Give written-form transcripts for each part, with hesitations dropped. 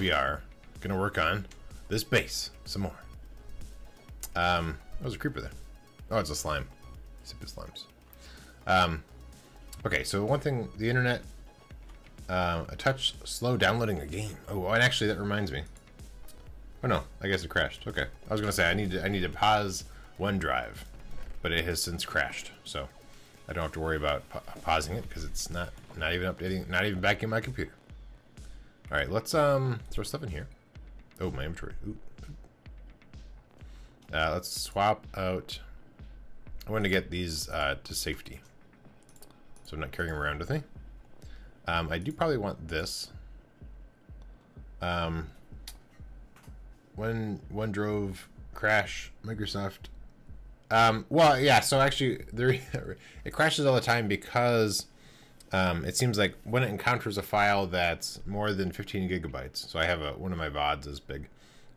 we are gonna work on this base some more. That was a creeper there. Oh, it's a slime. Stupid slimes. Okay, so one thing, the internet, a touch slow downloading a game. Oh, and actually that reminds me. Oh no, I guess it crashed. Okay, I was gonna say I need to pause OneDrive, but it has since crashed, so I don't have to worry about pausing it because it's not even updating, not even backing my computer. All right, let's throw stuff in here. Oh, my inventory. Ooh. Let's swap out. I want to get these to safety, so I'm not carrying them around with me. I do probably want this. When OneDrive crash, Microsoft. Well, yeah. So actually, it crashes all the time because it seems like when it encounters a file that's more than 15 gigabytes. So I have one of my VODs is big.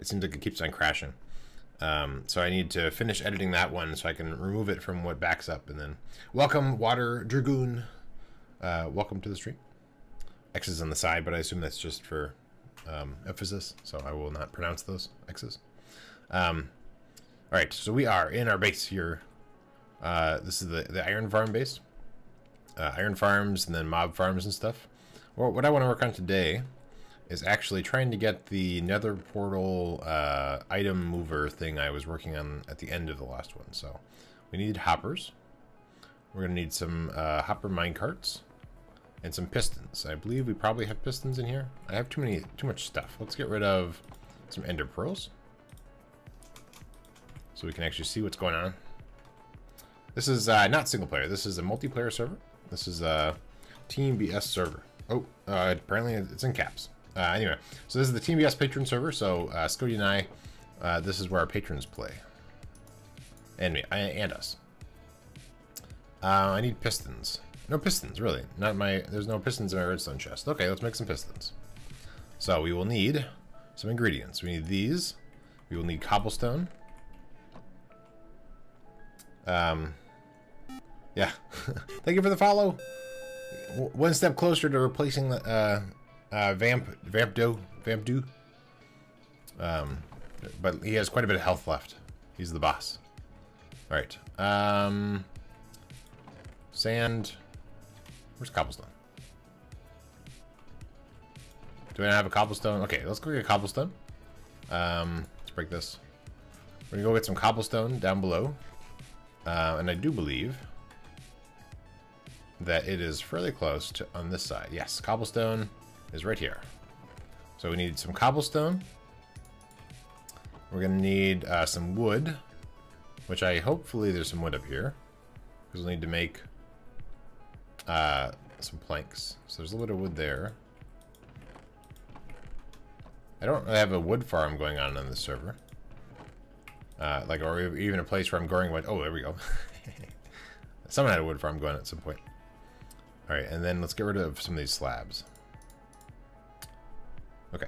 It seems like it keeps on crashing. So I need to finish editing that one so I can remove it from what backs up, and then welcome Water Dragoon. Welcome to the stream. X is on the side, but I assume that's just for emphasis, so I will not pronounce those X's. All right, so we are in our base here. This is the iron farm base. Iron farms and then mob farms and stuff. Well, what I want to work on today is actually trying to get the nether portal item mover thing I was working on at the end of the last one. So we need hoppers. We're going to need some hopper minecarts and some pistons. I believe we probably have pistons in here. I have too much stuff. Let's get rid of some ender pearls so we can actually see what's going on. This is not single player. This is a multiplayer server. This is a Team BS server. Oh, apparently it's in caps. Anyway, so this is the Team BS patron server. So Scody and I, this is where our patrons play, and me and us. I need pistons. No pistons, really. There's no pistons in my redstone chest. Okay, let's make some pistons. So we will need some ingredients. We need these. We will need cobblestone. Yeah. Thank you for the follow. One step closer to replacing the Vamp Do. But he has quite a bit of health left. He's the boss. All right. Sand. Where's cobblestone? Do I not have a cobblestone? Okay, let's go get a cobblestone. Let's break this. We're gonna go get some cobblestone down below. And I do believe that it is fairly close to on this side. Yes, cobblestone is right here. So we need some cobblestone. We're gonna need some wood, which hopefully there's some wood up here, because we'll need to make some planks. So there's a little bit of wood there. I don't really have a wood farm going on this server. Or even a place where I'm growing wood. Oh, there we go. Someone had a wood farm going at some point. All right, and then let's get rid of some of these slabs. Okay.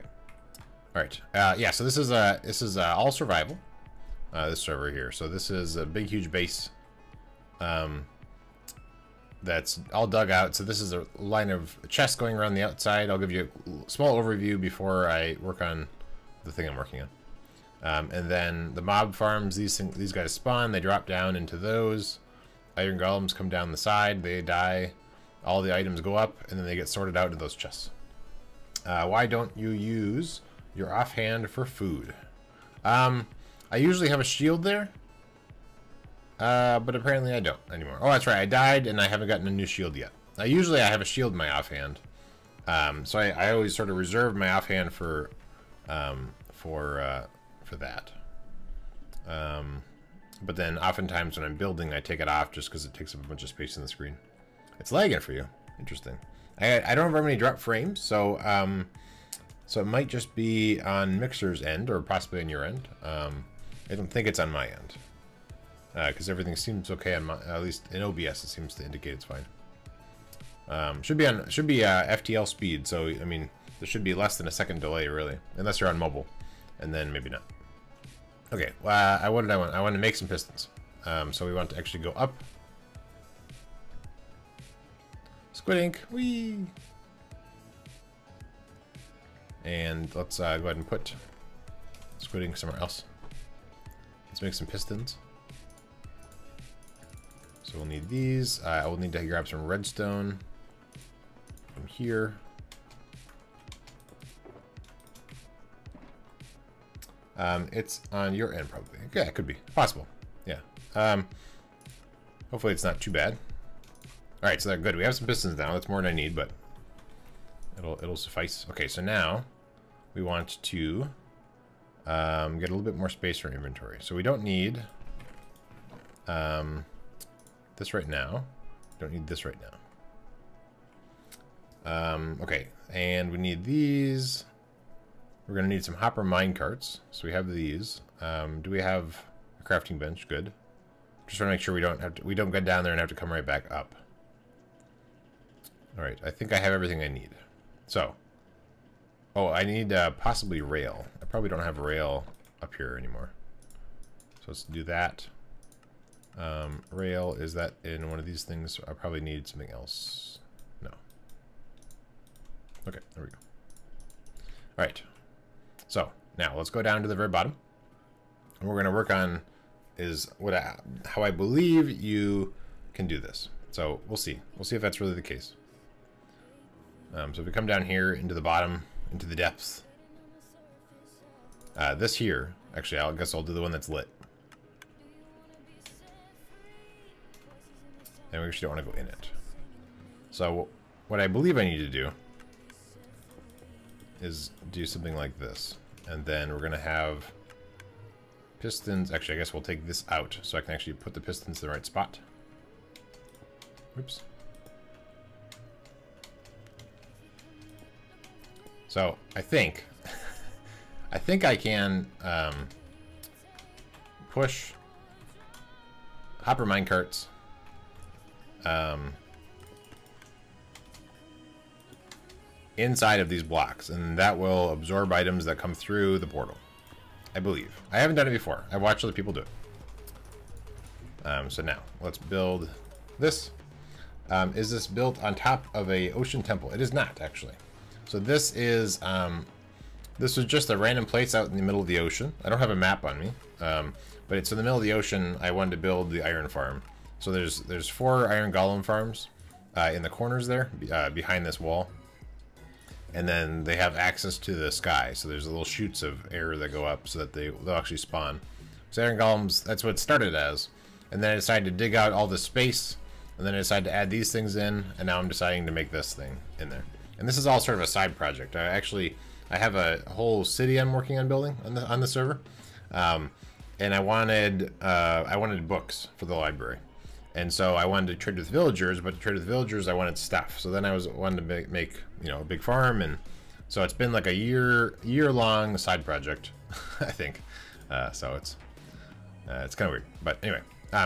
All right. Yeah. So this is all survival. This server here. So this is a big, huge base. That's all dug out. So this is a line of chests going around the outside. I'll give you a small overview before I work on the thing I'm working on. And then the mob farms, these guys spawn, they drop down into those. Iron golems come down the side, they die. All the items go up, and then they get sorted out into those chests. Why don't you use your offhand for food? I usually have a shield there, but apparently I don't anymore. Oh, that's right, I died, and I haven't gotten a new shield yet. Usually I have a shield in my offhand, so I always sort of reserve my offhand for that. But then oftentimes when I'm building, I take it off just because it takes up a bunch of space in the screen. It's lagging for you. Interesting. I don't have very many drop frames, so it might just be on Mixer's end or possibly on your end. I don't think it's on my end because everything seems okay on my, at least in OBS. It seems to indicate it's fine. Should be FTL speed, so I mean there should be less than a second delay really, unless you're on mobile, and then maybe not. Okay, what did I want? I want to make some pistons. So we want to actually go up. Squid ink, whee! And let's go ahead and put squidding somewhere else. Let's make some pistons. So we'll need these. I will need to grab some redstone from here. It's on your end probably. Yeah, it could be possible. Yeah. Hopefully it's not too bad. All right, so they're good. We have some pistons now. That's more than I need, but it'll suffice. Okay, so now we want to get a little bit more space for inventory. So we don't need this right now. Don't need this right now. Okay, and we need these. We're gonna need some hopper mine carts. So we have these. Do we have a crafting bench? Good. Just trying to make sure we don't go down there and have to come right back up. All right, I think I have everything I need. So, oh, I need possibly rail. I probably don't have rail up here anymore. So let's do that. Rail, is that in one of these things? I probably need something else. No. Okay, there we go. All right. So now let's go down to the very bottom. And we're going to work on is how I believe you can do this. So we'll see. We'll see if that's really the case. So if we come down here into the bottom, into the depths, this here, actually, I guess I'll do the one that's lit. And we actually don't want to go in it. So what I believe I need to do is do something like this. And then we're going to have pistons. Actually, I guess we'll take this out so I can actually put the pistons in the right spot. Oops. So I think I can push hopper minecarts inside of these blocks, and that will absorb items that come through the portal. I believe. I haven't done it before. I've watched other people do it. So now let's build this. Is this built on top of a ocean temple? It is not, actually. So this is this was just a random place out in the middle of the ocean. I don't have a map on me, but it's in the middle of the ocean. I wanted to build the iron farm. So there's 4 iron golem farms in the corners there behind this wall, and then they have access to the sky. So there's little chutes of air that go up so that they'll actually spawn. So iron golems, that's what it started as, and then I decided to dig out all the space, and then I decided to add these things in, and now I'm deciding to make this thing in there. And this is all sort of a side project. I have a whole city I'm working on building on the server, and I wanted books for the library, and so I wanted to trade with villagers. But to trade with villagers, I wanted stuff. So then I wanted to make a big farm, and so it's been like a year-long side project, I think. So it's kind of weird, but anyway.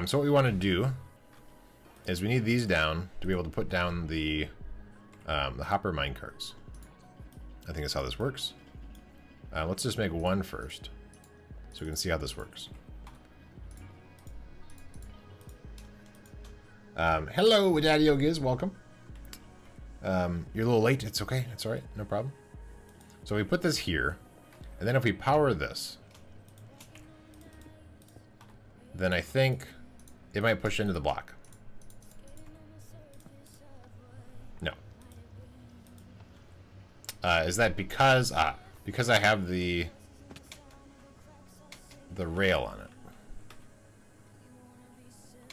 So what we want to do is we need these down to be able to put down the hopper minecarts. I think that's how this works. Let's just make one first, so we can see how this works. Hello, Daddy Giz, welcome. You're a little late. It's okay. It's all right. No problem. So we put this here, and then if we power this, then I think it might push into the block. No. Is that because I have the rail on it?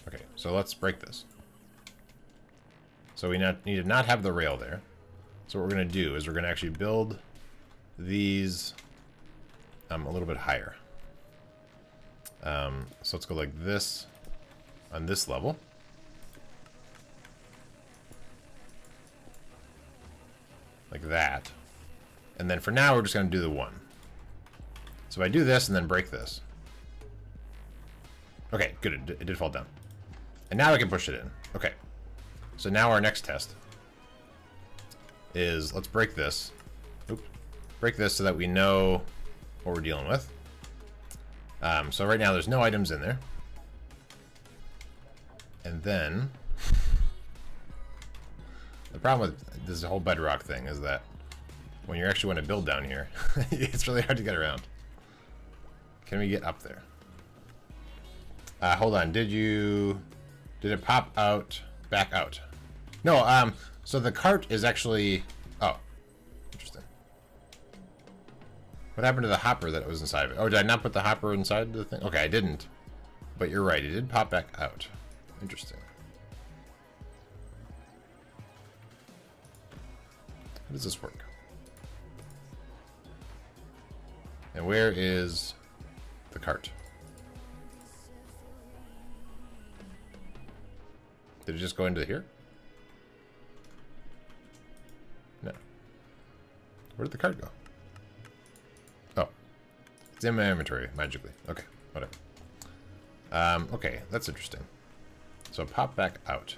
Okay, so let's break this. So we need to not have the rail there. So what we're going to do is we're going to actually build these a little bit higher. So let's go like this on this level. Like that. And then for now, we're just going to do the one. So if I do this and then break this. Okay, good. It did fall down. And now I can push it in. Okay. So now our next test is let's break this. Oops. Break this so that we know what we're dealing with. So right now there's no items in there. And then the problem with this whole bedrock thing is that when you actually want to build down here, it's really hard to get around. Can we get up there? Hold on. Did it pop out, back out? No, so the cart is actually, oh, interesting. What happened to the hopper that was inside of it? Oh, did I not put the hopper inside the thing? Okay, I didn't. But you're right, it did pop back out. Interesting. How does this work? And where is the cart? Did it just go into here? No. Where did the cart go? Oh. It's in my inventory, magically. Okay, whatever. Okay, that's interesting. So pop back out.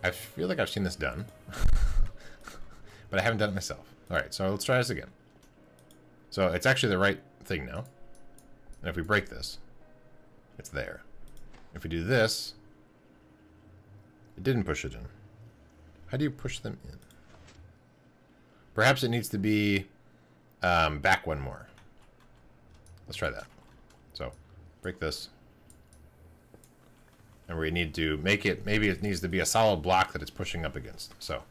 I feel like I've seen this done. But I haven't done it myself. Alright, so let's try this again. So it's actually the right thing now. And if we break this, it's there. If we do this, it didn't push it in. How do you push them in? Perhaps it needs to be back one more. Let's try that. So, break this. And we need to make it, maybe it needs to be a solid block that it's pushing up against. So,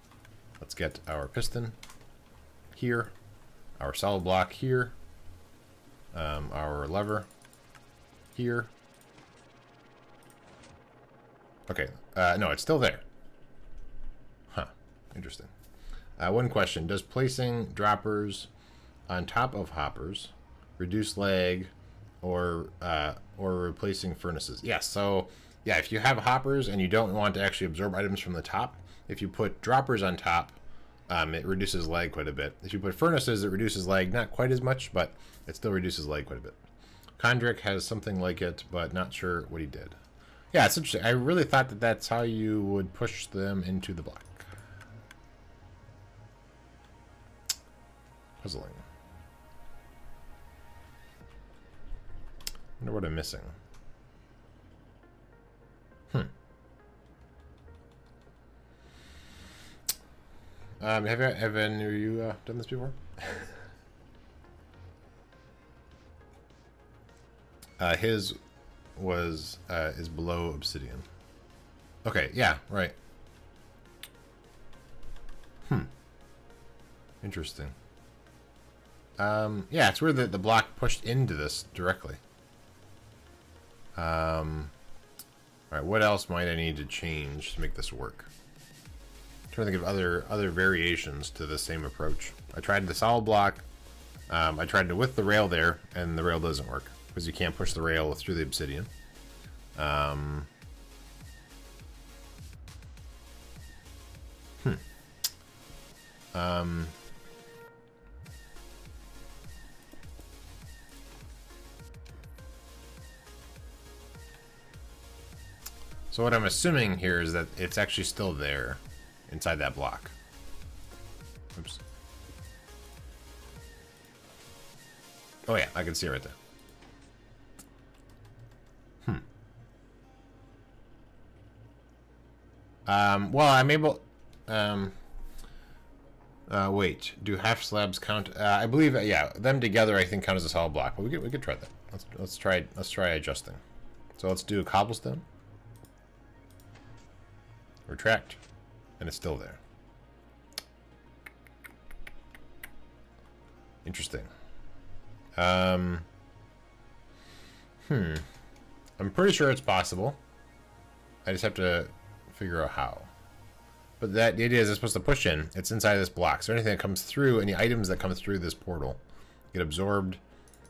let's get our piston here, our solid block here, our lever here. Okay, no, it's still there. Huh, interesting. One question, does placing droppers on top of hoppers reduce lag or replacing furnaces? Yes, so yeah, if you have hoppers and you don't want to actually absorb items from the top, if you put droppers on top, it reduces lag quite a bit. If you put furnaces, it reduces lag not quite as much, but it still reduces lag quite a bit. Kondrick has something like it, but not sure what he did. Yeah, it's interesting. I really thought that that's how you would push them into the block. Puzzling. Wonder what I'm missing. Have any of you done this before? His was is below obsidian. Okay, yeah, right. Interesting. Yeah, it's weird that the block pushed into this directly. Alright, what else might I need to change to make this work? I'm trying to think of other variations to the same approach. I tried the solid block. I tried it with the rail there, and the rail doesn't work because you can't push the rail through the obsidian. So what I'm assuming here is that it's actually still there inside that block. Oops. Oh yeah, I can see it right there. Well, I'm able... wait, do half slabs count? I believe, yeah, them together I think count as a solid block, but we could try that. Let's try adjusting. So let's do a cobblestone. Retract, and it's still there. Interesting. I'm pretty sure it's possible. I just have to figure out how. But the idea is it's supposed to push in. It's inside this block. So anything that comes through, any items that come through this portal, get absorbed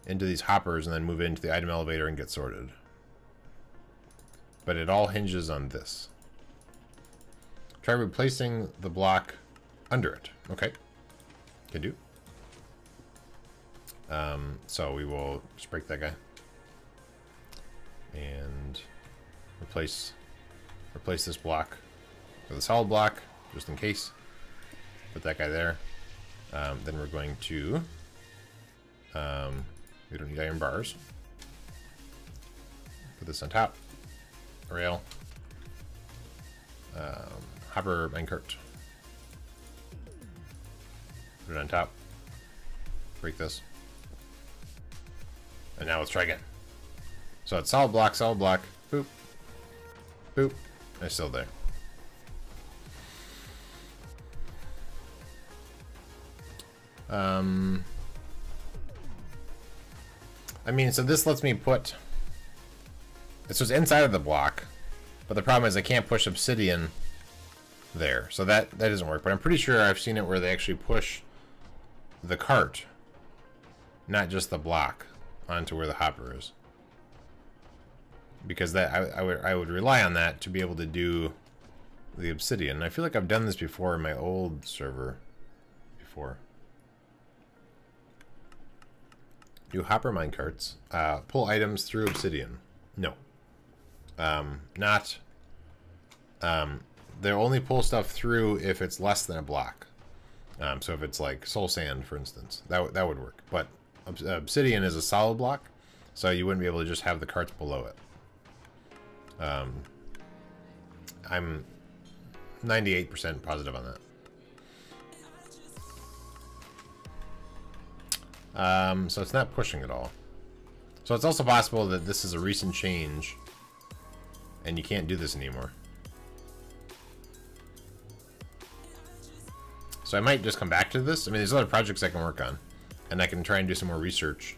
into these hoppers and then move into the item elevator and get sorted. But it all hinges on this. Try replacing the block under it. Okay. Can do. So we will just break that guy. And replace this block with a solid block, just in case. Put that guy there. Then we're going to... we don't need iron bars. Put this on top. Rail. Hopper minecart. Put it on top. Break this. And now let's try again. So it's solid block, boop, boop, and it's still there. I mean, so this lets me put... This was inside of the block, but the problem is I can't push obsidian there. So that doesn't work, but I'm pretty sure I've seen it where they actually push the cart, not just the block, onto where the hopper is. Because that I would rely on that to be able to do the obsidian. I feel like I've done this before in my old server before. Do hopper minecarts. Pull items through obsidian. No. They only pull stuff through if it's less than a block. So if it's like soul sand, for instance, that would work. But obsidian is a solid block, so you wouldn't be able to just have the carts below it. I'm 98% positive on that. So it's not pushing at all. So it's also possible that this is a recent change and you can't do this anymore. So I might just come back to this. I mean, there's other projects I can work on, and I can try and do some more research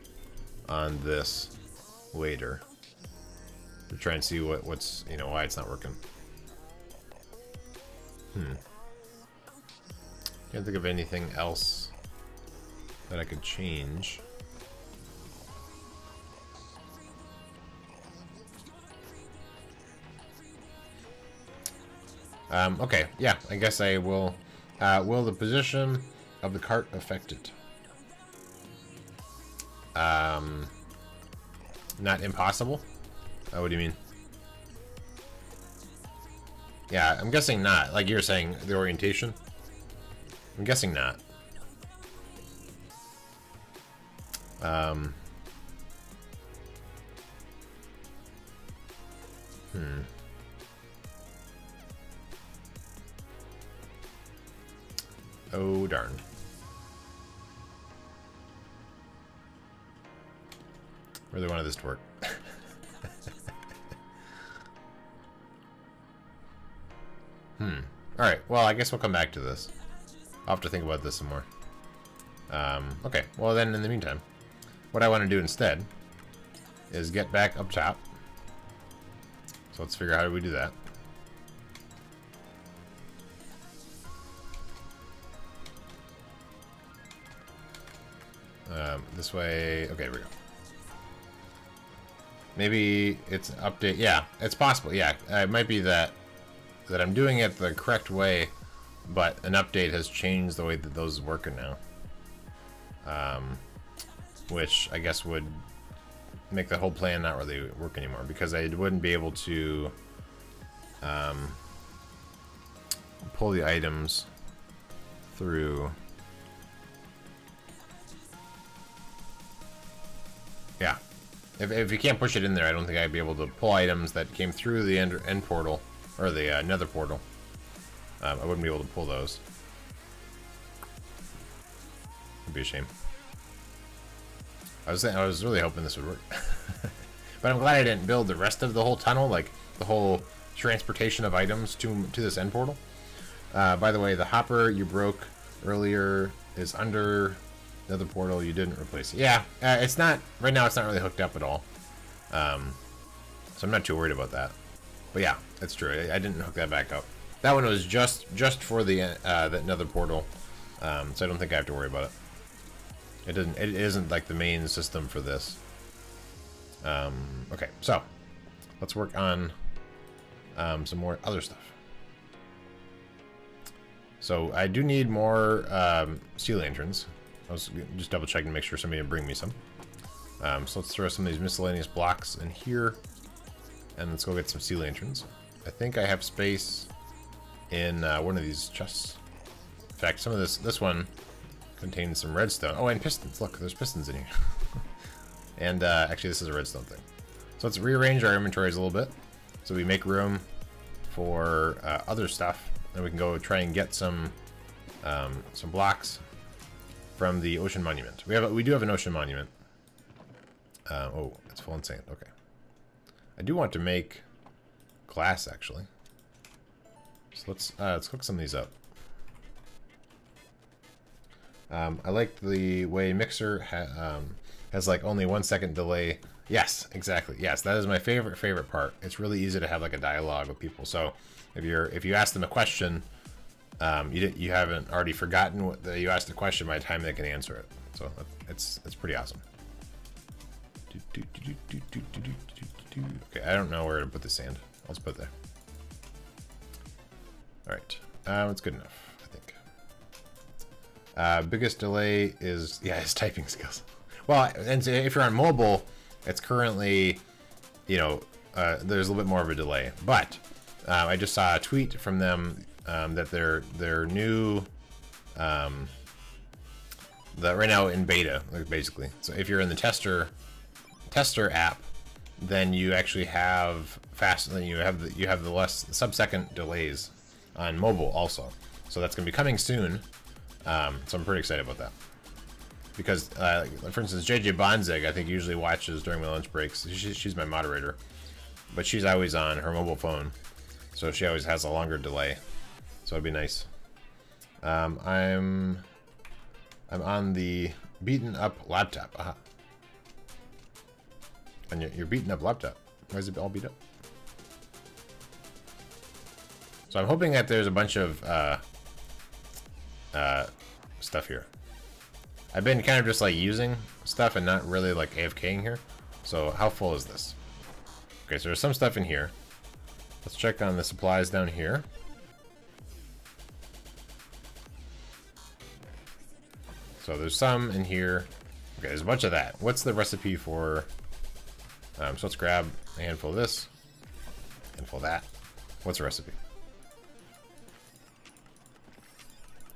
on this later to try and see what's, you know, why it's not working. Can't think of anything else that I could change. Okay, yeah, I guess I will. Will the position of the cart affect it? Not impossible? What do you mean? Yeah, I'm guessing not. Like you're saying, the orientation? I'm guessing not. Oh, darn. Really wanted this to work. Alright, well, I guess we'll come back to this. I'll have to think about this some more. Okay, well then, in the meantime, what I want to do instead is get back up top. So let's figure out how do we do that. This way. Okay, here we go. Maybe it's update. Yeah, it's possible. Yeah, it might be that I'm doing it the correct way, but an update has changed the way that those work now. Which I guess would make the whole plan not really work anymore, because I wouldn't be able to pull the items through. Yeah, if you can't push it in there, I don't think I'd be able to pull items that came through the end portal, or the nether portal. I wouldn't be able to pull those. It'd be a shame. I was really hoping this would work. But I'm glad I didn't build the rest of the whole tunnel, like the whole transportation of items to this end portal. By the way, the hopper you broke earlier is under the portal. You didn't replace it. Yeah, it's not right now. It's not really hooked up at all. So I'm not too worried about that. But yeah, that's true. I didn't hook that back up. That one was just for the nether portal. So I don't think I have to worry about it. It isn't like the main system for this. Okay, so let's work on some more other stuff. So I do need more sea lanterns. I was just double checking to make sure somebody would bring me some. So let's throw some of these miscellaneous blocks in here, and let's go get some sea lanterns. I think I have space in one of these chests. In fact, some of this one contains some redstone. Oh, and pistons. Look, there's pistons in here. And actually, this is a redstone thing. So let's rearrange our inventories a little bit, so we make room for other stuff, and we can go try and get some blocks from the ocean monument. We do have an ocean monument. Oh, it's full and sand. Okay. I do want to make glass actually. So let's cook some of these up. I like the way Mixer has like only 1 second delay. Yes, exactly. Yes, that is my favorite part. It's really easy to have like a dialogue with people. So if you ask them a question, you haven't already forgotten that you asked the question by the time they can answer it. So it's pretty awesome. Okay, I don't know where to put the sand. I'll just put it there. All right, it's good enough, I think. Biggest delay is his typing skills. Well, and so if you're on mobile, it's currently, there's a little bit more of a delay. But I just saw a tweet from them that they're new, that right now in beta, basically. So if you're in the tester app, then you actually have you have the less sub-second delays on mobile also. So that's going to be coming soon. So I'm pretty excited about that. Because, for instance, JJ Bonzig, I think, usually watches during my lunch breaks. She's my moderator. But she's always on her mobile phone. So she always has a longer delay. So it'd be nice. I'm on the beaten up laptop. Aha. And your beaten up laptop. Why is it all beat up? So I'm hoping that there's a bunch of stuff here. I've been kind of just like using stuff and not really like AFKing here. So how full is this? Okay, so there's some stuff in here. Let's check on the supplies down here. So there's some in here. Okay, there's a bunch of that. What's the recipe for... so let's grab a handful of this. Handful of that. What's the recipe?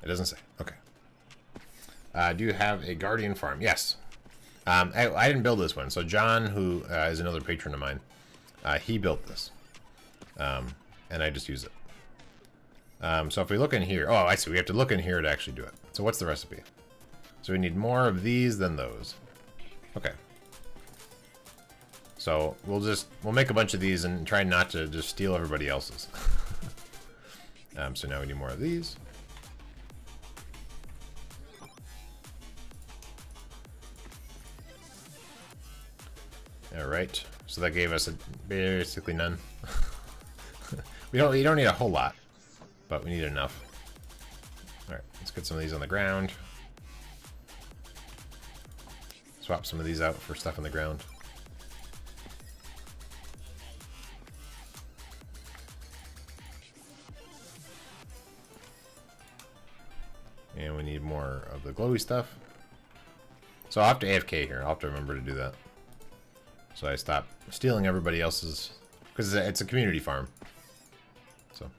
It doesn't say. Okay. Do you have a guardian farm? Yes. I didn't build this one. So John, who is another patron of mine, he built this. And I just use it. So if we look in here... Oh, I see. We have to look in here to actually do it. So what's the recipe? So we need more of these than those. Okay. So we'll make a bunch of these and try not to just steal everybody else's. So now we need more of these. All right. So that gave us basically none. You don't need a whole lot, but we need enough. All right. Let's get some of these on the ground. Swap some of these out for stuff on the ground. And we need more of the glowy stuff. So I'll have to AFK here. I'll have to remember to do that. So I stop stealing everybody else's, because it's a community farm. So,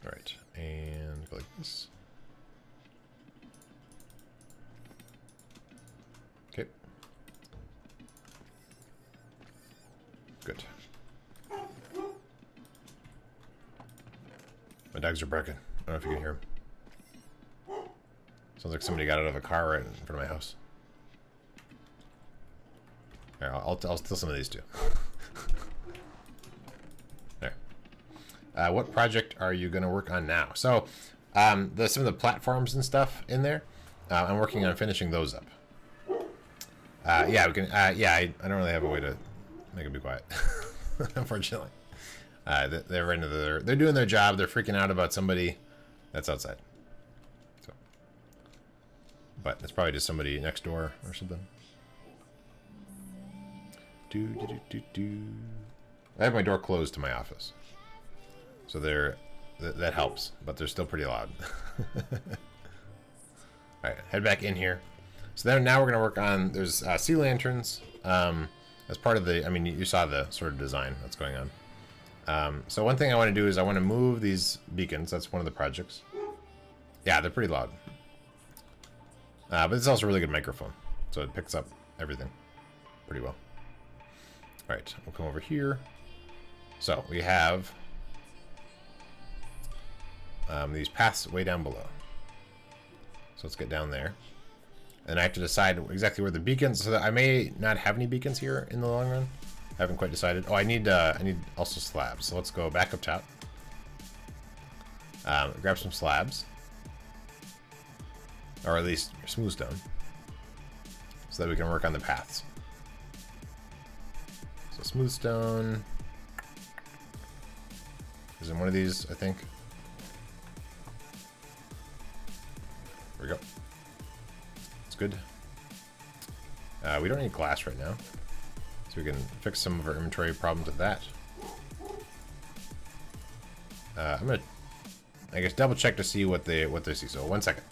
all right, and go like this. Okay. Good. My dogs are barking. I don't know if you can hear them. Sounds like somebody got out of a car right in front of my house. Here, I'll steal some of these too. There. What project are you going to work on now? So, some of the platforms and stuff in there, I'm working on finishing those up. Yeah, we can. Yeah, I don't really have a way to make it be quiet, unfortunately. They're right into they're doing their job. They're freaking out about somebody that's outside. So, but it's probably just somebody next door or something. I have my door closed to my office, so that helps, but they're still pretty loud. All right, head back in here. So then now we're gonna work on, there's sea lanterns as part of the, I mean, you saw the sort of design that's going on. So one thing I want to do is I want to move these beacons. That's one of the projects. Yeah, they're pretty loud, but it's also a really good microphone, so it picks up everything pretty well. All right, we'll come over here. So we have these paths way down below. So let's get down there. And I have to decide exactly where the beacons, so that I may not have any beacons here in the long run. I haven't quite decided. Oh, I need also slabs. So let's go back up top. Grab some slabs. Or at least smooth stone. So that we can work on the paths. So smooth stone. Is in one of these, I think. There we go. It's good. We don't need glass right now. So we can fix some of our inventory problems with that. I'm gonna, I guess, double check to see what they see. So 1 second.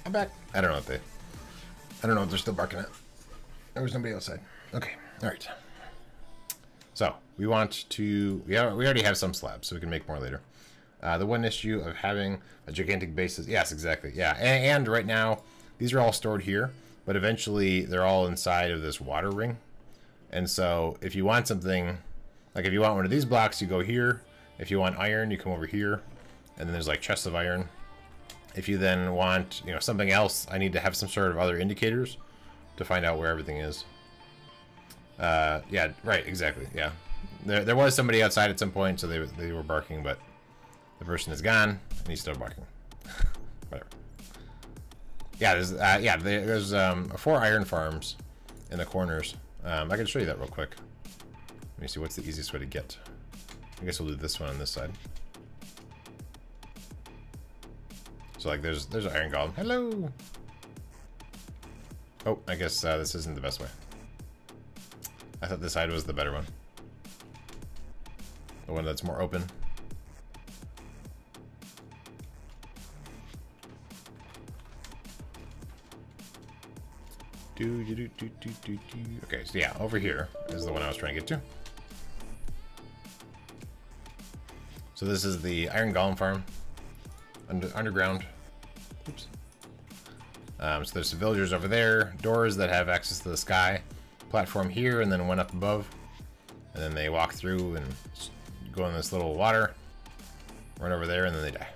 I'm back. I don't know if they're still barking at. There was nobody outside. Okay. All right. So we want to. We already have some slabs, so we can make more later. The one issue of having a gigantic base is, yes, exactly, yeah. And right now, these are all stored here, but eventually they're all inside of this water ring. And so if you want something, like if you want one of these blocks, you go here. If you want iron, you come over here, and then there's like chests of iron. If you then want, something else, I need to have some sort of other indicators to find out where everything is. Yeah, right, exactly, yeah. There was somebody outside at some point, so they were barking, but the person is gone, and he's still barking. Whatever. Yeah, there's 4 iron farms in the corners. I can show you that real quick. Let me see what's the easiest way to get. I guess we'll do this one on this side. So like there's an iron golem. Hello. Oh, I guess this isn't the best way. I thought this side was the better one. The one that's more open. Okay, so yeah, over here is the one I was trying to get to. So this is the iron golem farm. Underground. Oops. So there's some villagers over there, doors that have access to the sky, platform here, and then one up above. And then they walk through and go in this little water, run over there, and then they die.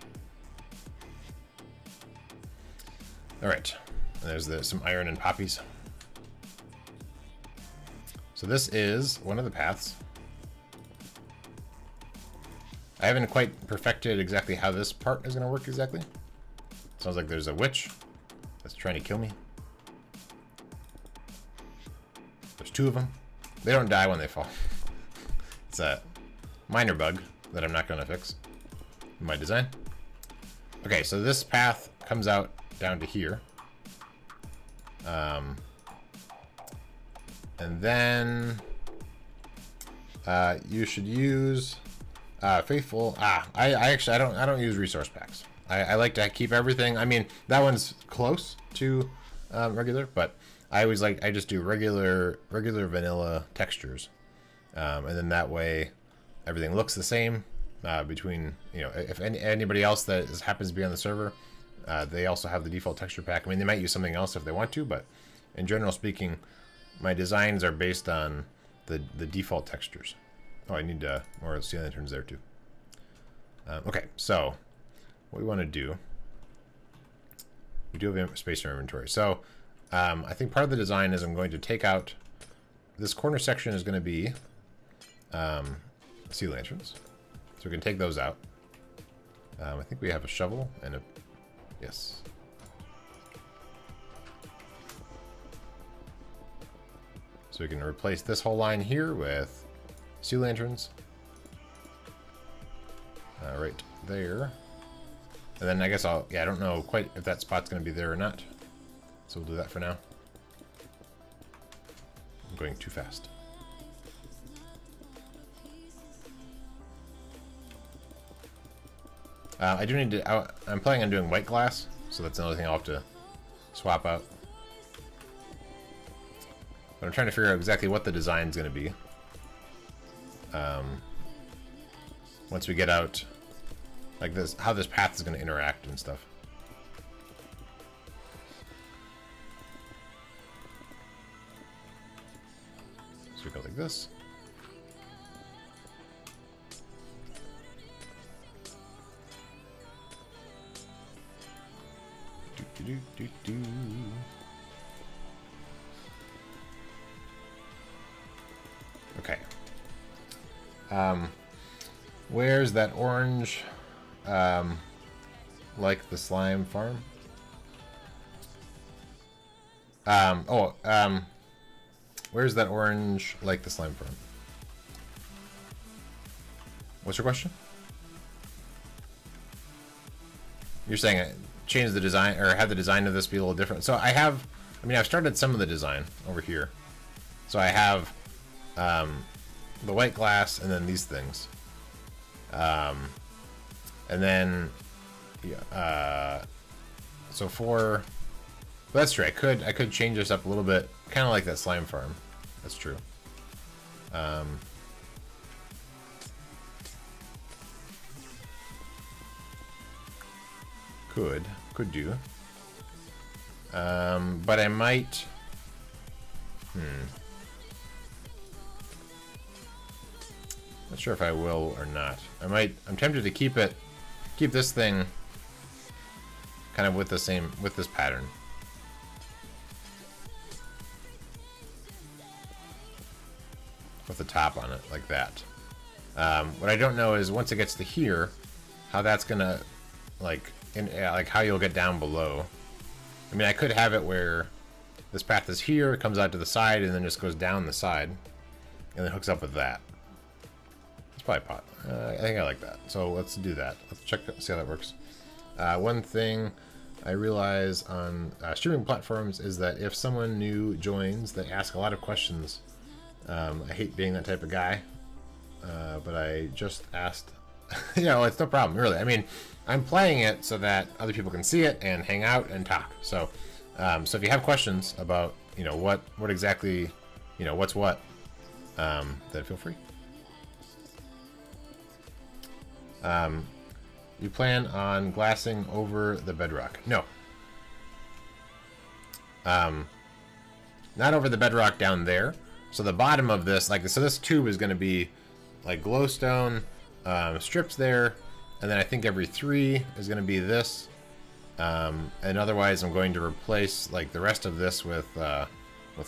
Alright, there's some iron and poppies. So this is one of the paths. I haven't quite perfected exactly how this part is going to work exactly. Sounds like there's a witch that's trying to kill me. There's 2 of them. They don't die when they fall. It's a minor bug that I'm not going to fix in my design. Okay, so this path comes out down to here. And then you should use faithful. I don't use resource packs. I like to keep everything. I mean, that one's close to regular, but I just do regular vanilla textures, and then that way everything looks the same between, if anybody else that happens to be on the server, they also have the default texture pack. I mean, they might use something else if they want to, but in general speaking, my designs are based on the default textures. Oh, I need more sea lanterns there too. Okay, so what we want to do, we do have space in our inventory. So I think part of the design is I'm going to take out, this corner section is going to be sea lanterns. So we can take those out. I think we have a shovel and a, yes. So we can replace this whole line here with sea lanterns. Right there. And then I guess I don't know quite if that spot's going to be there or not. So we'll do that for now. I'm going too fast. I do need to, I'm planning on doing white glass, so that's another thing I'll have to swap out. But I'm trying to figure out exactly what the design's going to be. Once we get out, like this, how this path is going to interact and stuff. So we go like this. Okay. Where's that orange, like the slime farm? Where's that orange like the slime farm? What's your question? You're saying change the design, or have the design of this be a little different. So I have, I mean, I've started some of the design over here. So I have the white glass and then these things. And then, so for, well, that's true. I could change this up a little bit, kind of like that slime farm. That's true. Could do. But I might. Not sure if I will or not. I might. I'm tempted to keep this thing kind of with this pattern. With the top on it, like that. What I don't know is once it gets to here, how that's gonna, like how you'll get down below. I mean, I could have it where this path is here, it comes out to the side, and then just goes down the side, and then hooks up with that. It's probably pot. I think I like that. So let's do that. Let's see how that works. One thing I realize on streaming platforms is that if someone new joins, they ask a lot of questions. I hate being that type of guy, but I just asked. You know, it's no problem, really. I mean, I'm playing it so that other people can see it and hang out and talk. So, so if you have questions about, you know, what exactly, you know, what's what, then feel free. You plan on glassing over the bedrock? No. Not over the bedrock down there. So the bottom of this, like, so this tube is going to be like glowstone strips there, and then I think every 3 is going to be this, and otherwise I'm going to replace like the rest of this with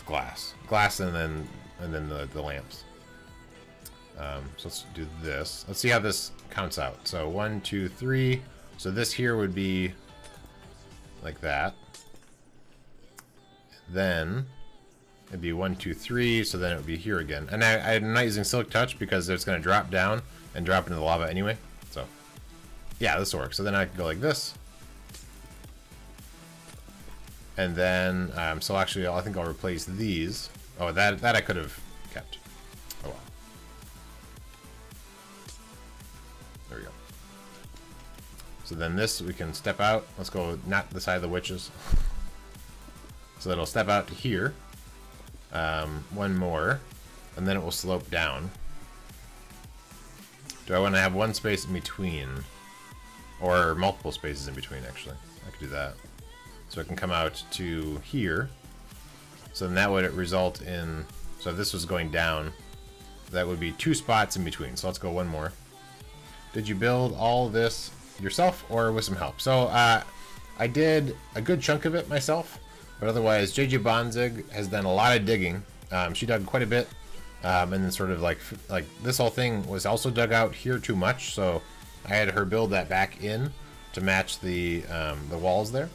glass, and then the lamps. So let's do this. Let's see how this counts out. So 1, 2, 3. So this here would be like that. Then it'd be 1, 2, 3. So then it would be here again. And I'm not using Silk Touch because it's going to drop down and drop into the lava anyway. So yeah, this works. So then I can go like this. And then, so actually I think I'll replace these. Oh, that I could have kept. Oh well. There we go. So then this, we can step out. Let's go not the side of the witches. So it'll step out to here. One more. And then it will slope down. Do I want to have one space in between? Or multiple spaces in between, actually. I could do that. So it can come out to here. So then that would result in... So if this was going down, that would be 2 spots in between. So let's go one more. Did you build all this yourself or with some help? So I did a good chunk of it myself. But otherwise, JJ Bonzig has done a lot of digging. She dug quite a bit. And then sort of like this whole thing was also dug out here too much. So I had her build that back in to match the walls there.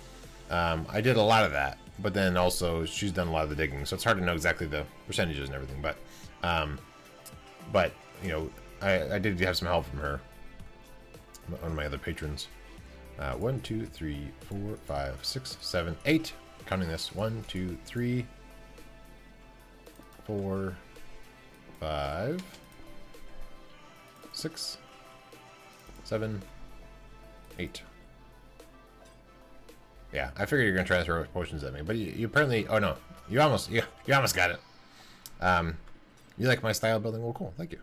I did a lot of that, but then also she's done a lot of the digging, so it's hard to know exactly the percentages and everything. But you know, I did have some help from her, one of my other patrons. 1, 2, 3, 4, 5, 6, 7, 8. Counting this. 1, 2, 3, 4, 5, 6, 7, 8. Yeah, I figured you're gonna try to throw potions at me, but you apparently. Oh no, you almost got it. You like my style of building? Well, cool, thank you.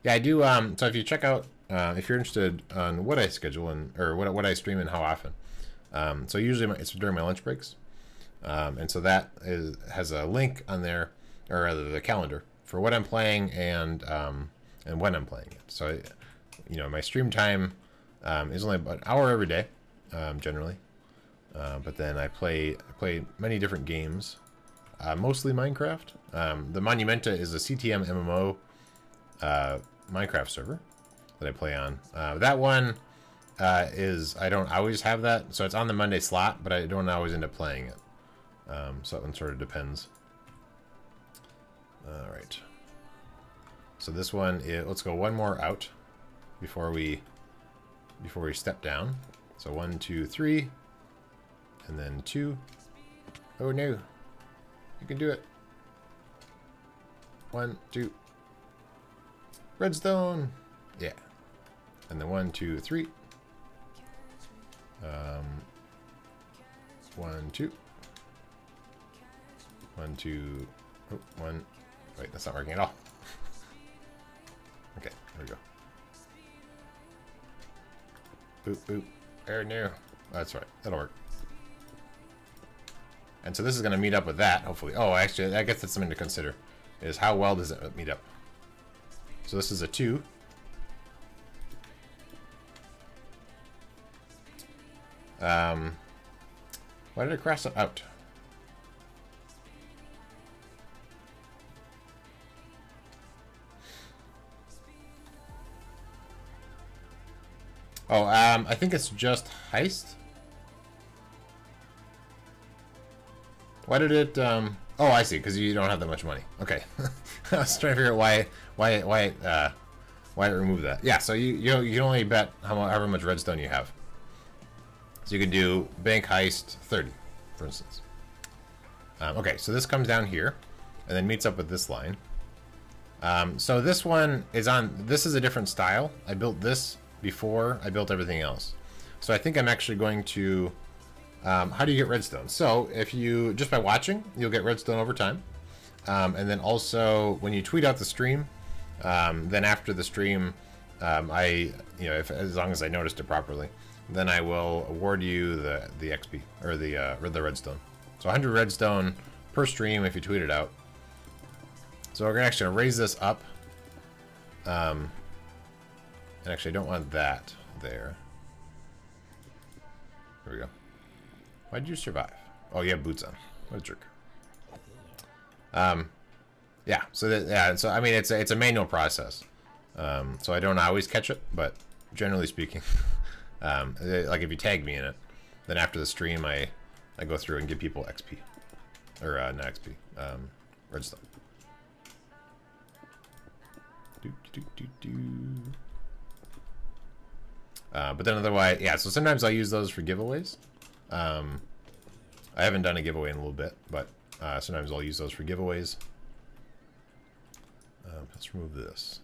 Yeah, I do. So if you check out, if you're interested on what I schedule or what I stream and how often, so usually it's during my lunch breaks, and so that has a link on there or rather the calendar for what I'm playing and when I'm playing it. So, you know, my stream time is only about an hour every day, generally. But then I play many different games, mostly Minecraft. The Monumenta is a CTM MMO Minecraft server that I play on. That one I don't always have that, so it's on the Monday slot, but I don't always end up playing it. So that one sort of depends. All right. So this one let's go one more out before we step down. So 1, 2, 3, and then 2. Oh no, you can do it. 1, 2. Redstone. Yeah. And then 1, 2, 3. 1, 2. 1, 2. Oh, 1. Wait, that's not working at all. Okay, there we go. Boop, boop. There, no. That's right. That'll work. And so this is going to meet up with that, hopefully. Oh, actually, I guess that's something to consider, is how well does it meet up. So this is a 2. Why did it cross it out? Oh, I think it's just heist. Why did it, oh, I see, because you don't have that much money. Okay. I was trying to figure out why it removed that. Yeah, so you can only bet however much redstone you have. So you can do bank heist 30, for instance. Okay, so this comes down here, and then meets up with this line. So this one is this is a different style. I built this before I built everything else. So I think I'm actually going to, how do you get redstone? So if you, just by watching, you'll get redstone over time. And then also when you tweet out the stream, then after the stream, as long as I noticed it properly, then I will award you the XP, or the redstone. So 100 redstone per stream if you tweet it out. So we're gonna actually raise this up. And actually I don't want that there. There we go. Why did you survive? Oh, you have boots on. What a jerk. Yeah, so I mean it's a manual process. So I don't always catch it, but generally speaking, like if you tag me in it, then after the stream I go through and give people XP. Or not XP. Redstone. But then otherwise, yeah, so sometimes I'll use those for giveaways. I haven't done a giveaway in a little bit, but sometimes I'll use those for giveaways. Let's remove this.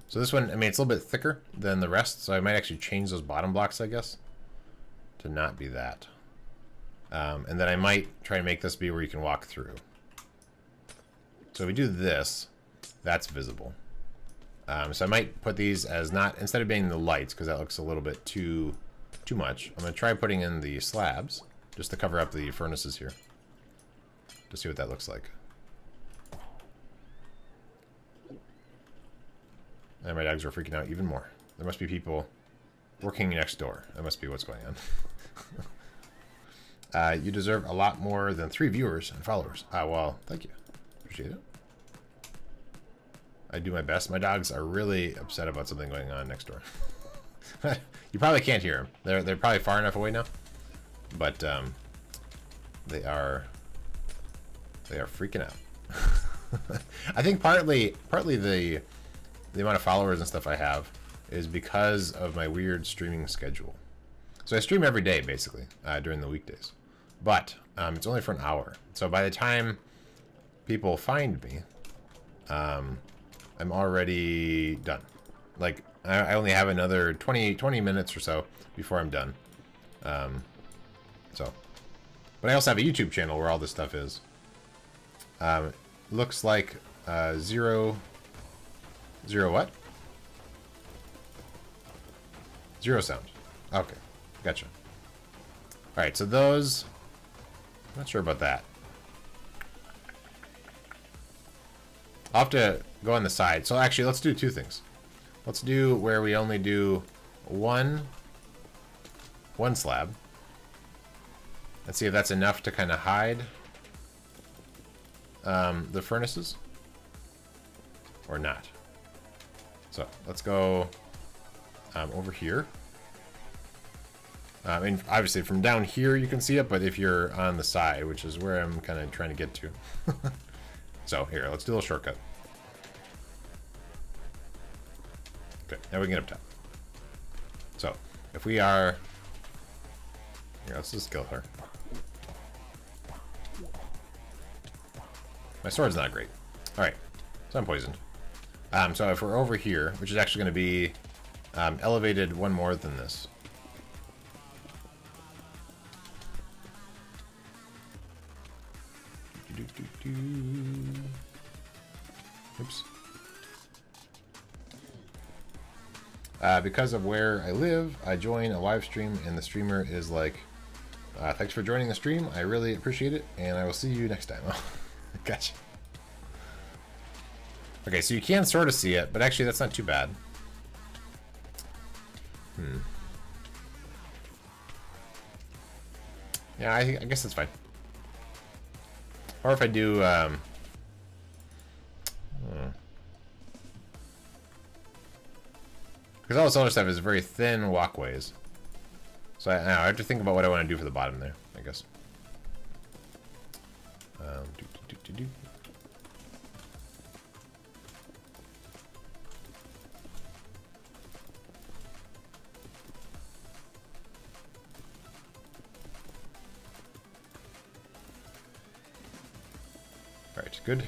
So this one, I mean, it's a little bit thicker than the rest, so I might actually change those bottom blocks, I guess, to not be that. And then I might try to make this be where you can walk through. So if we do this, that's visible. So I might put these as not, instead of being the lights, because that looks a little bit too much, I'm going to try putting in the slabs, just to cover up the furnaces here, to see what that looks like. And my dogs are freaking out even more. There must be people working next door. That must be what's going on. You deserve a lot more than 3 viewers and followers. Well, thank you. Appreciate it. I do my best. My dogs are really upset about something going on next door. You probably can't hear them. They're probably far enough away now. But they are freaking out. I think partly the amount of followers and stuff I have is because of my weird streaming schedule. So I stream every day, basically, during the weekdays. But it's only for an hour. So by the time people find me, I'm already done. Like, I only have another 20 minutes or so before I'm done. But I also have a YouTube channel where all this stuff is. Looks like zero what? Zero sound. Okay, gotcha. All right, so those Not sure about that. I'll have to go on the side. So actually, let's do two things. Let's do where we only do one slab. Let's see if that's enough to kind of hide the furnaces or not. So let's go over here. And obviously from down here you can see it, but if you're on the side, which is where I'm kind of trying to get to. So here, let's do a little shortcut. Okay, now we can get up top. So if we are here, let's just kill her. My sword's not great. Alright, so I'm poisoned. So if we're over here, which is actually going to be elevated one more than this. Oops. Because of where I live, I join a live stream and the streamer is like, thanks for joining the stream. I really appreciate it, and I will see you next time. Gotcha. Okay, so you can sort of see it, but actually that's not too bad. Yeah, I guess that's fine. Or if I do, because all this other stuff is very thin walkways. So I have to think about what I want to do for the bottom there, I guess. Alright, good.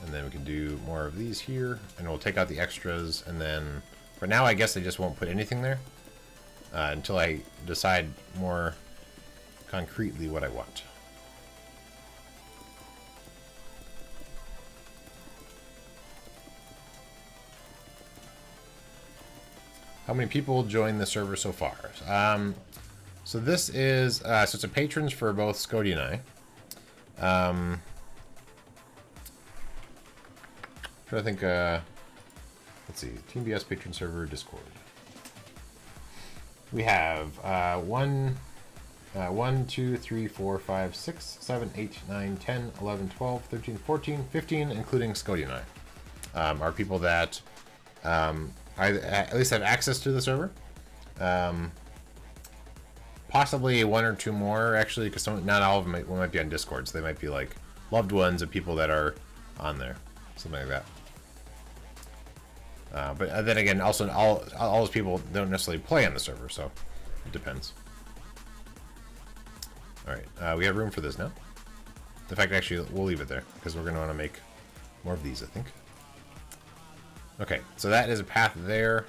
And then we can do more of these here, and we'll take out the extras, and then for now I guess I just won't put anything there until I decide more concretely what I want. How many people joined the server so far? So this is, so it's a patrons for both Scody and I. I think, let's see, Team BS patron server Discord. We have 1, 2, 3, 4, 5, 6, 7, 8, 9, 10, 11, 12, 13, 14, 15, including Scody and I, are people that I at least have access to the server. Possibly one or two more, actually, because not all of them might be on Discord, so they might be like loved ones of people that are on there, something like that. But then again, also all those people don't necessarily play on the server, so it depends. All right, we have room for this now. In fact, actually, we'll leave it there because we're going to want to make more of these, I think. Okay, so that is a path there.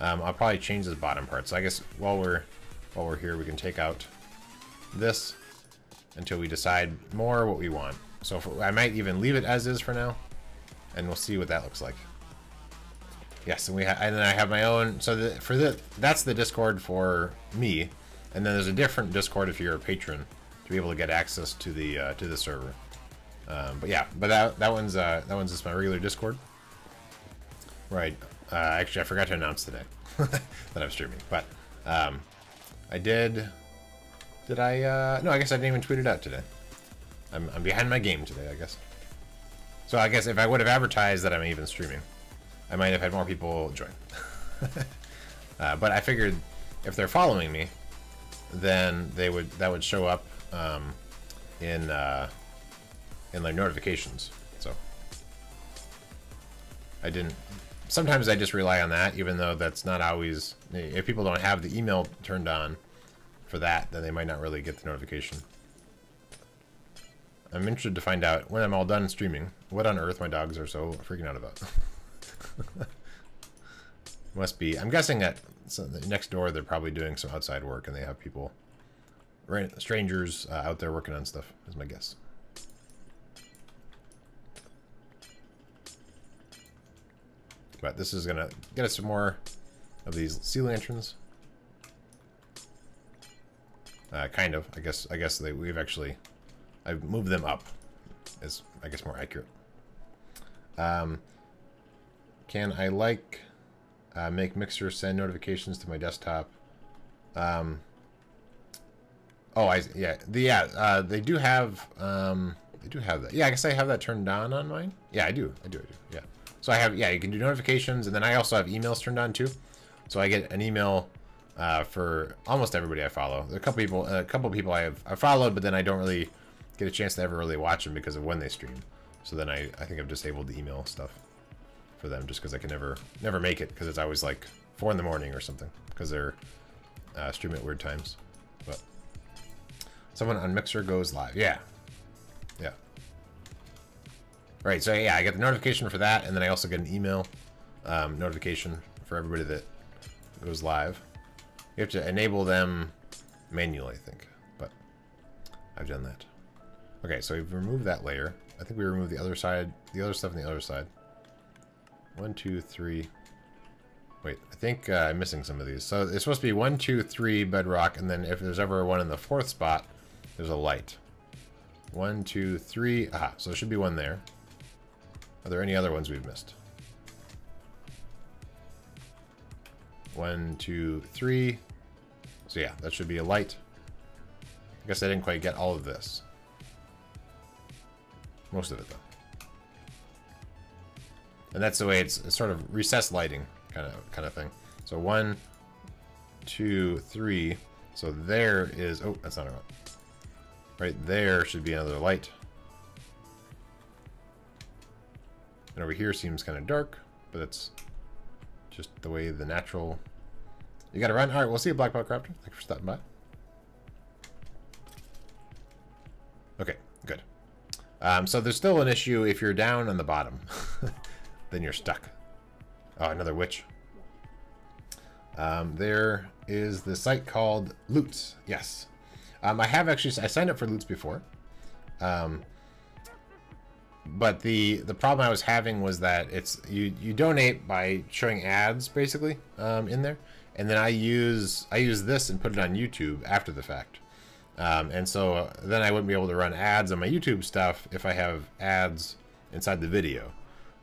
I'll probably change this bottom part. So I guess while we're here, we can take out this until we decide more what we want. So I might even leave it as is for now, and we'll see what that looks like. Yes, and then I have my own. So that's the Discord for me, and then there's a different Discord if you're a patron to be able to get access to the server. But yeah, but that one's just my regular Discord. Right. Actually, I forgot to announce today that I'm streaming, but I did. Did I? No, I guess I didn't even tweet it out today. I'm behind my game today, I guess. So I guess if I would have advertised that I'm even streaming, I might have had more people join. But I figured if they're following me, then that would show up in like notifications. So I didn't. Sometimes I just rely on that, even though that's not always. If people don't have the email turned on for that, then they might not really get the notification. I'm interested to find out when I'm all done streaming what on earth my dogs are so freaking out about. Must be. I'm guessing that next door they're probably doing some outside work and they have people, strangers out there working on stuff, is my guess. But this is gonna get us some more of these sea lanterns. Kind of. I guess we've actually... I've moved them up. Is, I guess, more accurate. Can I make Mixer send notifications to my desktop? They do have that. Yeah, I guess I have that turned on mine. Yeah, I do. Yeah. So I have, yeah, you can do notifications, and then I also have emails turned on too. So I get an email for almost everybody I follow. A couple people I've followed, but then I don't really get a chance to ever really watch them because of when they stream. So then I think I've disabled the email stuff for them just because I can never make it because it's always like 4 in the morning or something because they're streaming at weird times. But someone on Mixer goes live. Yeah. Right, so yeah, I get the notification for that, and then I also get an email notification for everybody that goes live. You have to enable them manually, I think, but I've done that. Okay, so we've removed that layer. I think we removed the other side, the other stuff on the other side. 1, 2, 3. Wait, I think I'm missing some of these. So it's supposed to be 1, 2, 3 bedrock, and then if there's ever one in the 4th spot, there's a light. 1, 2, 3. Aha, so there should be one there. Are there any other ones we've missed? 1, 2, 3. So yeah, that should be a light. I guess I didn't quite get all of this. Most of it, though. And that's the way it's sort of recessed lighting kind of thing. So 1, 2, 3. So there is... Oh, that's not a... Right there should be another light. And over here seems kind of dark, but it's just the way the natural... You gotta run? Alright, we'll see you, Black Belt Crafter. Thanks for stopping by. Okay, good. So there's still an issue if you're down on the bottom. Then you're stuck. Oh, another witch. There is the site called Loots. Yes. I have actually... I signed up for Loots before. But the problem I was having was that it's you donate by showing ads basically in there, and then I use this and put it on YouTube after the fact, and so then I wouldn't be able to run ads on my YouTube stuff if I have ads inside the video.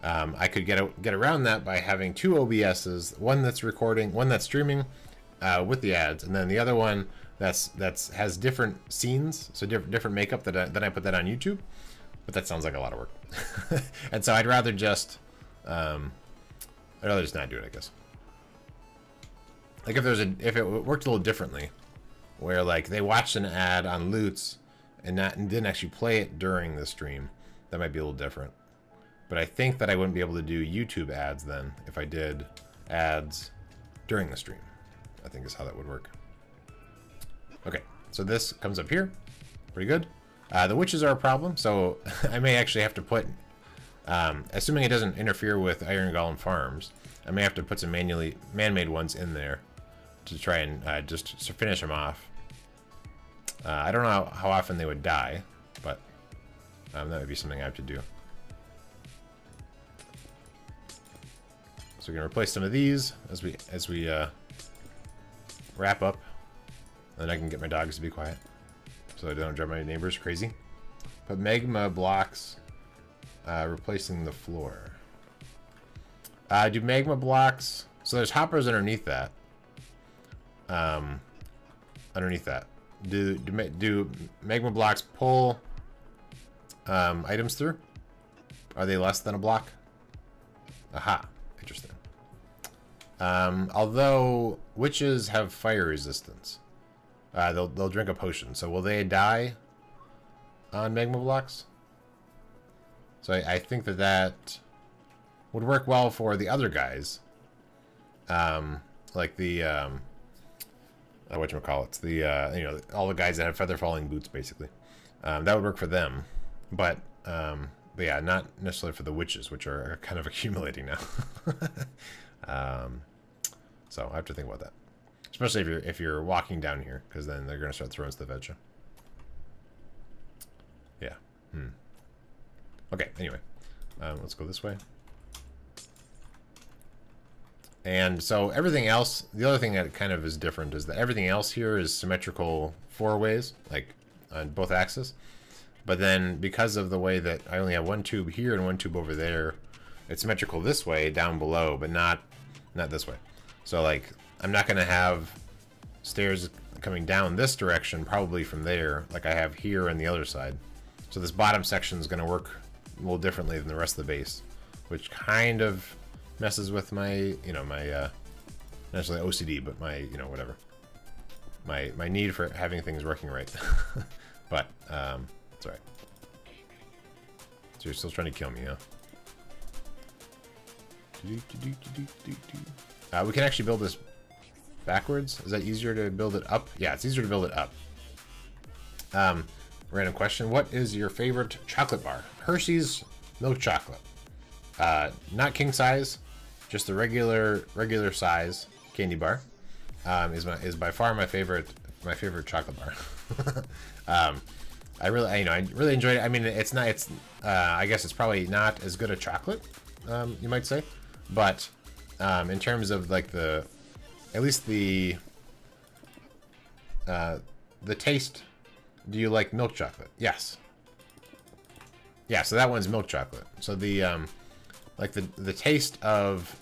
I could get around that by having 2 OBSs, one that's recording, one that's streaming with the ads, and then the other one that's has different scenes, so different makeup that I put that on YouTube. But that sounds like a lot of work. And so I'd rather just not do it, I guess. Like if it worked a little differently, where like they watched an ad on Loots and didn't actually play it during the stream, that might be a little different. But I think that I wouldn't be able to do YouTube ads then if I did ads during the stream. I think is how that would work. Okay, so this comes up here. Pretty good. The witches are a problem, so I may actually have to put, assuming it doesn't interfere with Iron Golem Farms, I may have to put some man-made ones in there to try and just finish them off. I don't know how often they would die, but that would be something I have to do. So we're gonna replace some of these as we wrap up, and then I can get my dogs to be quiet, so I don't drive my neighbors crazy. Put magma blocks, replacing the floor. Do magma blocks, so there's hoppers underneath that. Do magma blocks pull items through? Are they less than a block? Aha, interesting. Although witches have fire resistance. They'll drink a potion. So will they die on magma blocks? So I think that would work well for the other guys. Like the whatchamacallits, the you know, all the guys that have feather falling boots, basically. That would work for them, but yeah, not necessarily for the witches, which are kind of accumulating now. So I have to think about that. Especially if you're walking down here, because then they're gonna start throwing stuff at you. Yeah. Okay. Anyway, let's go this way. And so everything else, the other thing that kind of is different is that everything else here is symmetrical 4 ways, like on both axes. But then because of the way that I only have one tube here and one tube over there, it's symmetrical this way down below, but not this way. So like I'm not going to have stairs coming down this direction, probably from there, like I have here on the other side. So this bottom section is going to work a little differently than the rest of the base, which kind of messes with my, you know, my, not necessarily OCD, but my, you know, whatever. My need for having things working right. But, it's alright. So you're still trying to kill me, huh? We can actually build this backwards. Is that easier to build it up? Yeah, it's easier to build it up. Random question. What is your favorite chocolate bar? Hershey's milk chocolate. Not king size, just the regular size candy bar. Is by far my favorite chocolate bar. I really enjoyed it. I mean, I guess it's probably not as good a chocolate, you might say, but in terms of like at least the taste. Do you like milk chocolate? Yes. Yeah, so that one's milk chocolate. So the like the taste of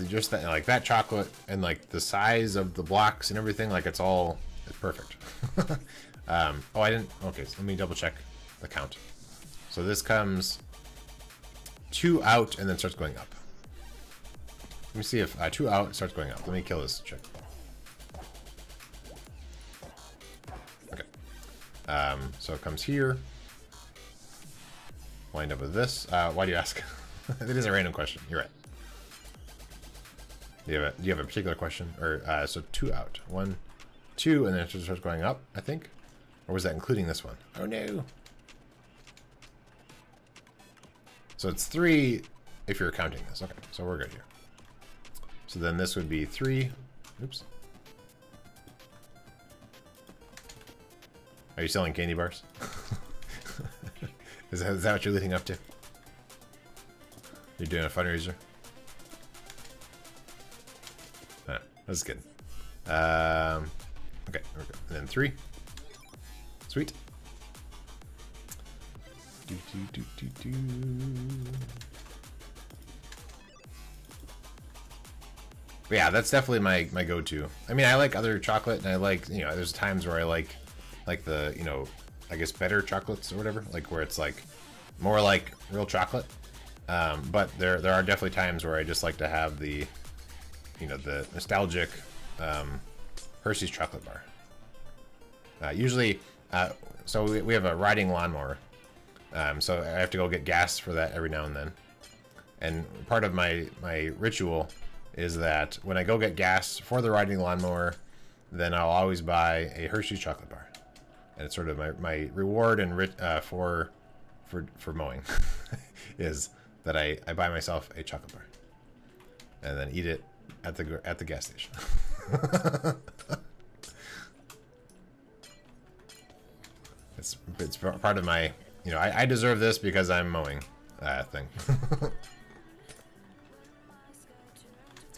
just that, like that chocolate, and like the size of the blocks and everything, like it's perfect. Oh, I didn't. Okay, so let me double check the count. So this comes 2 out and then starts going up. Let me see if 2 out starts going up. Let me kill this chick. So it comes here. Wind up with this. Why do you ask? It is a random question. You're right. Do you have a particular question? Or so 2 out. 1, 2, and then it starts going up, I think. Or was that including this one? Oh no. So it's 3 if you're counting this. Okay, so we're good here. So then this would be 3. Oops. Are you selling candy bars? Is that what you're leading up to? You're doing a fundraiser? That's good. Okay, there we go. And then 3. Sweet. But yeah, that's definitely my go-to. I mean, I like other chocolate, and I like, you know, there's times where I like the, you know, I guess better chocolates or whatever, like where it's like more like real chocolate. But there are definitely times where I just like to have the, you know, the nostalgic Hershey's chocolate bar. Usually, so we have a riding lawnmower, so I have to go get gas for that every now and then. And part of my ritual is that when I go get gas for the riding lawnmower, then I'll always buy a Hershey's chocolate bar. And it's sort of my reward and for mowing is that I buy myself a chocolate bar and then eat it at the gas station. It's part of my, you know, I deserve this because I'm mowing thing.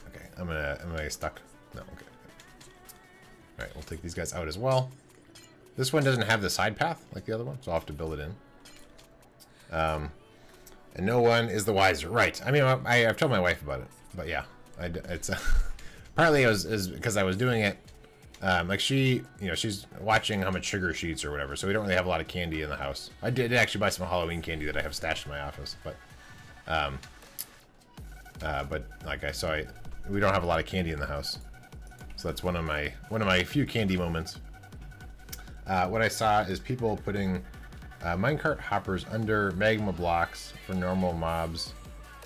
Okay, am I get stuck? No, okay. All right, we'll take these guys out as well. This one doesn't have the side path like the other one, so I'll have to build it in. And no one is the wiser. Right. I mean, I've told my wife about it, but yeah, it's partly it was because I was doing it. Like she, you know, she's watching how much sugar she eats or whatever, so we don't really have a lot of candy in the house. I did actually buy some Halloween candy that I have stashed in my office, but like we don't have a lot of candy in the house, so that's one of my few candy moments. What I saw is people putting minecart hoppers under magma blocks for normal mobs,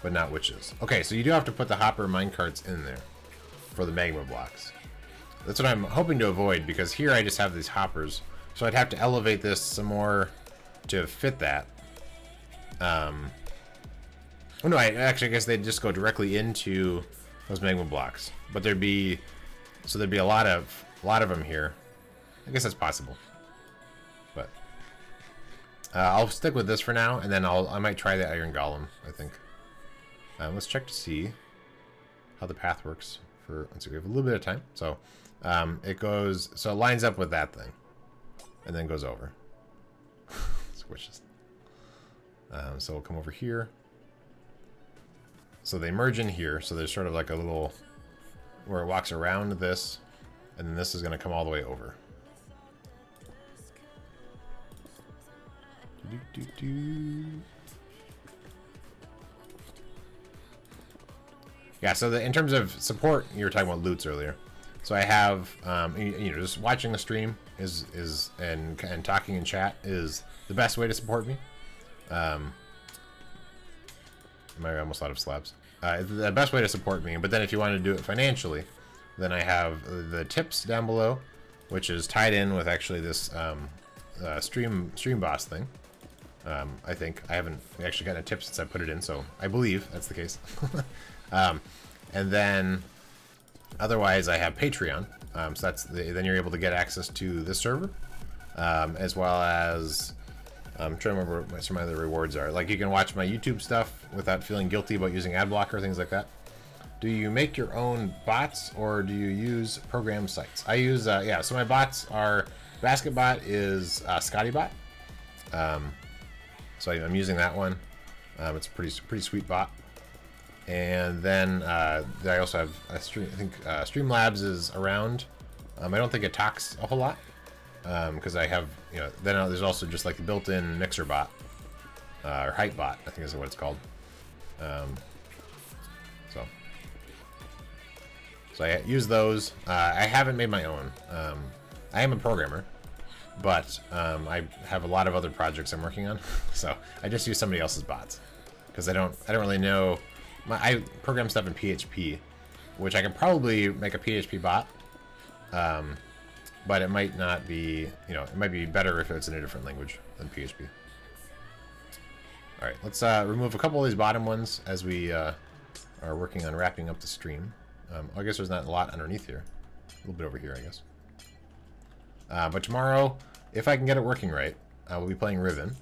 but not witches. Okay, so you do have to put the hopper minecarts in there for the magma blocks. That's what I'm hoping to avoid, because here I just have these hoppers, so I'd have to elevate this some more to fit that. Oh no, I guess they'd just go directly into those magma blocks, but there'd be a lot of them here. I guess that's possible. But I'll stick with this for now, and then I might try the iron golem, I think. Let's check to see how the path works for, let's see, we have a little bit of time. So it goes, so it lines up with that thing and then goes over. Squishes. So we'll come over here. So they merge in here. So there's sort of like a little, where it walks around this, and then this is going to come all the way over. Yeah, so in terms of support, you were talking about loots earlier. So I have, you know, just watching the stream and talking in chat is the best way to support me. I almost out of slabs. The best way to support me. But then if you want to do it financially, then I have the tips down below, which is tied in with actually this stream boss thing. I think I haven't actually gotten a tip since I put it in, so I believe that's the case. And then otherwise I have Patreon, so that's then you're able to get access to this server, as well as I'm trying to remember what some of the rewards are. Like you can watch my YouTube stuff without feeling guilty about using ad blocker, things like that. Do you make your own bots or do you use program sites? I use yeah, so my bots are BasketBot is ScottyBot. So I'm using that one. It's a pretty sweet bot. And then I also have I think Streamlabs is around. I don't think it talks a whole lot because I have, you know, then there's also just like the built-in mixer bot or hype bot, I think is what it's called. So I use those. I haven't made my own. I am a programmer, but I have a lot of other projects I'm working on, so I just use somebody else's bots because I don't really know. I program stuff in PHP, which I can probably make a PHP bot, but it might not be. You know, it might be better if it's in a different language than PHP. All right, let's remove a couple of these bottom ones as we are working on wrapping up the stream. I guess there's not a lot underneath here. A little bit over here, I guess. But tomorrow, if I can get it working right, we'll be playing Riven.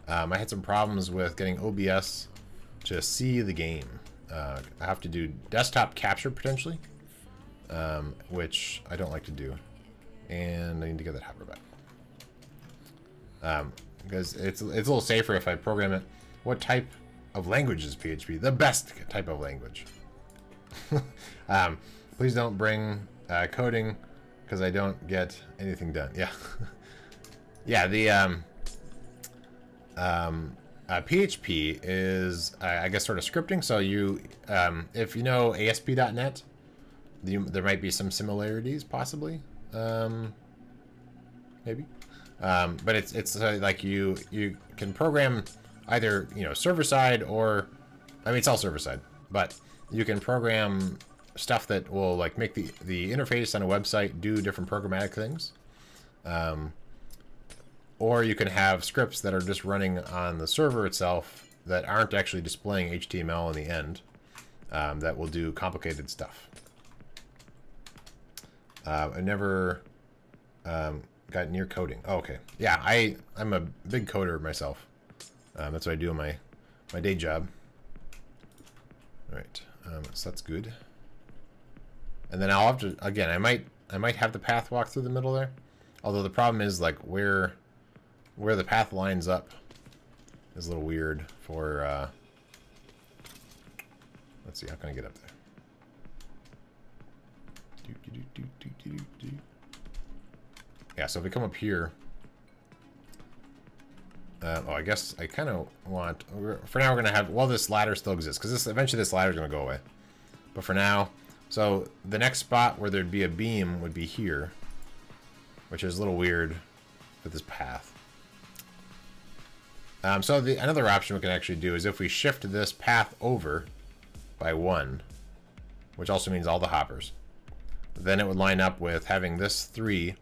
I had some problems with getting OBS to see the game. I have to do desktop capture potentially, which I don't like to do. And I need to get that hopper back. Because it's a little safer if I program it. What type of language is PHP? The best type of language. Please don't bring coding because I don't get anything done. Yeah. Yeah, the PHP is I guess sort of scripting. So you if you know ASP.NET, there might be some similarities possibly, maybe, but it's like you can program either, you know, server side or, I mean, it's all server side, but you can program stuff that will like make the interface on a website do different programmatic things. Or you can have scripts that are just running on the server itself that aren't actually displaying HTML in the end, that will do complicated stuff. I never got near coding. Oh, okay. Yeah, I'm a big coder myself. That's what I do in my day job. All right. So that's good. And then I'll have to, again, I might have the path walk through the middle there. Although the problem is like where the path lines up is a little weird for let's see, how can I get up there? Yeah, so if we come up here, oh, I guess I kind of want, for now we're going to have, well, this ladder still exists, because eventually this ladder is going to go away. But for now, so the next spot where there'd be a beam would be here, which is a little weird with this path. So another option we can actually do is if we shift this path over by 1, which also means all the hoppers, then it would line up with having this 3,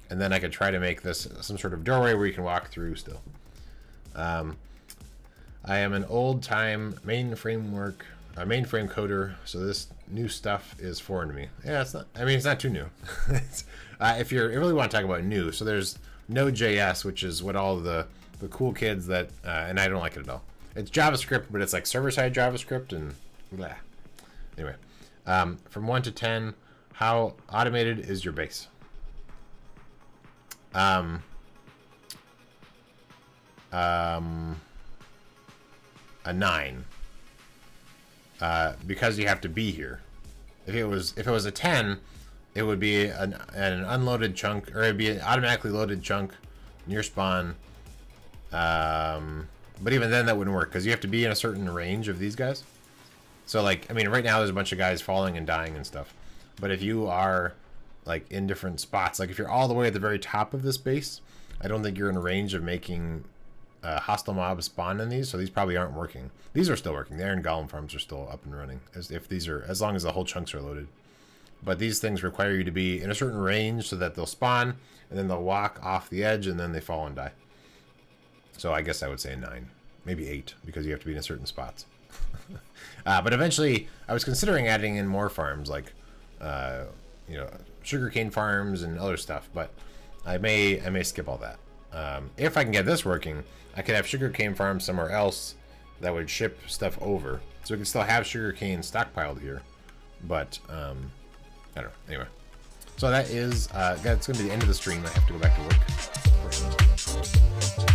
and then I could try to make this some sort of doorway where you can walk through still. I am an old-time mainframe coder, so this new stuff is foreign to me. Yeah, it's not. I mean, it's not too new. If you really want to talk about new, so there's Node.js, which is what all the cool kids that, and I don't like it at all. It's JavaScript, but it's like server-side JavaScript and blah. Anyway, From 1 to 10, how automated is your base? A 9. Because you have to be here. If it was a 10, it would be an unloaded chunk, or it'd be an automatically loaded chunk near spawn. But even then, that wouldn't work because you have to be in a certain range of these guys. So, like, I mean, right now there's a bunch of guys falling and dying and stuff. But if you are, like, in different spots, like if you're all the way at the very top of this base, I don't think you're in range of making hostile mobs spawn in these. So these probably aren't working. These are still working. The Iron Golem farms are still up and running, as long as the whole chunks are loaded. But these things require you to be in a certain range so that they'll spawn, and then they'll walk off the edge, and then they fall and die. So I guess I would say a 9, maybe 8, because you have to be in certain spots. But eventually, I was considering adding in more farms, like you know, sugarcane farms and other stuff. But I may skip all that. If I can get this working, I could have sugarcane farms somewhere else that would ship stuff over, so we can still have sugarcane stockpiled here. But I don't know. Anyway, so that is that's going to be the end of the stream. I have to go back to work.